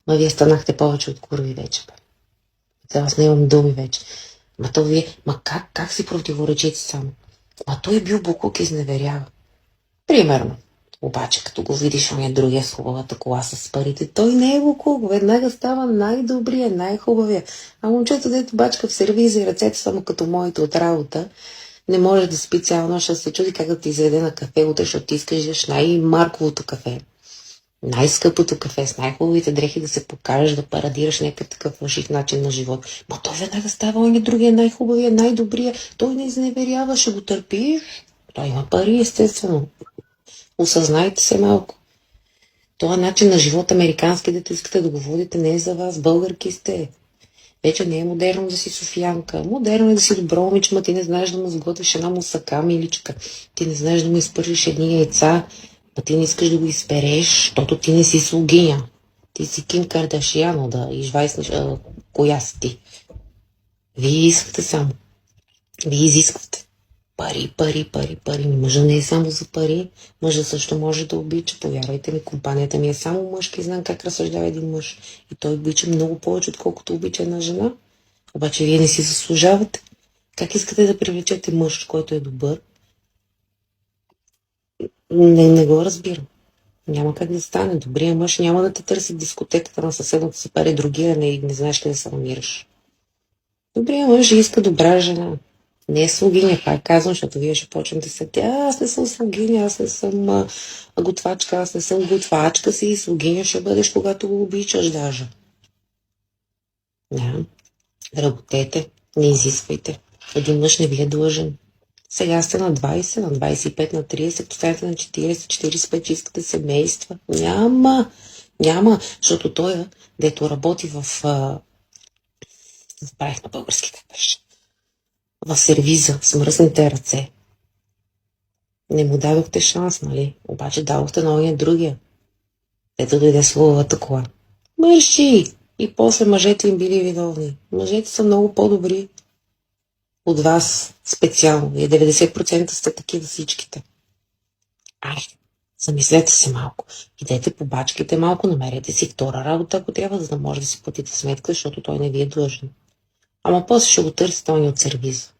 Ма вие станахте повече от курви вече. Бе. Аз нямам думи вече. Ма то вие, как си противоречите само? Ма той е бил буклук, изневерява. Примерно. Обаче, като го видиш, он е другия с хубавата кола с парите, той не е буклук, веднага става най-добрия, най-хубавия. А момчето, дето бачка в сервиза и ръцете само като моите от работа, не може да спи цяла нощ, да се чуди как да ти изведе на кафе утре, защото ти искаш най-марковото кафе. Най-скъпото кафе, с най-хубавите дрехи да се покажеш, да парадираш някакъв такъв фалшив начин на живот. Ма той веднага става, он е другия, най-хубавия, най-добрия. Той не изневерява, ще го търпиш. Той има пари, естествено. Осъзнайте се малко. Това начин на живот американски, дето искате да го водите, не е за вас. Българки сте. Вече не е модерно да си софиянка. Модерно е да си добро момиче, ма ти не знаеш да му сготвиш една мусака, миличка. Ти не знаеш да му изпържиш едни яйца, ма ти не искаш да го изпереш, защото ти не си слугиня. Ти си Ким Кардашиано да извайснеш коя си ти. Вие искате само. Вие изисквате. Пари, пари, пари, пари. Мъжа не е само за пари. Мъжа също може да обича. Повярвайте ми, компанията ми е само мъжки. Знам как разсъждава един мъж. И той обича много повече, отколкото обича една жена. Обаче вие не си заслужавате. Как искате да привлечете мъж, който е добър? Не го разбирам. Няма как да стане. Добрия мъж няма да те търси в дискотеката на съседното си пари, другия не знаеш къде се намираш. Добрия мъж иска добра жена. Не е слугиня, пак казвам, защото вие ще почнем да се аз не съм слугиня, аз не съм готвачка, аз не съм готвачка си и слугиня ще бъдеш, когато го обичаш даже. Да. Работете, не изисквайте. Един мъж не ви е длъжен. Сега сте на 20, на 25, на 30, като станете на 40, 45, че искате семейства. Няма, защото той, дето работи забравих на български как беше, в сервиза с мръсните ръце. Не му дадохте шанс, нали? Обаче дадохте на ония другия. Ето дойде с хубавата кола. Мърши! И после мъжете им били виновни. Мъжете са много по-добри от вас специално. И 90% сте такива всичките. Замислете се малко. Идете по бачките малко, намерете си втора работа, ако трябва, за да може да си платите сметка, защото той не ви е длъжен. Ама после ще го търсите он от сервиза.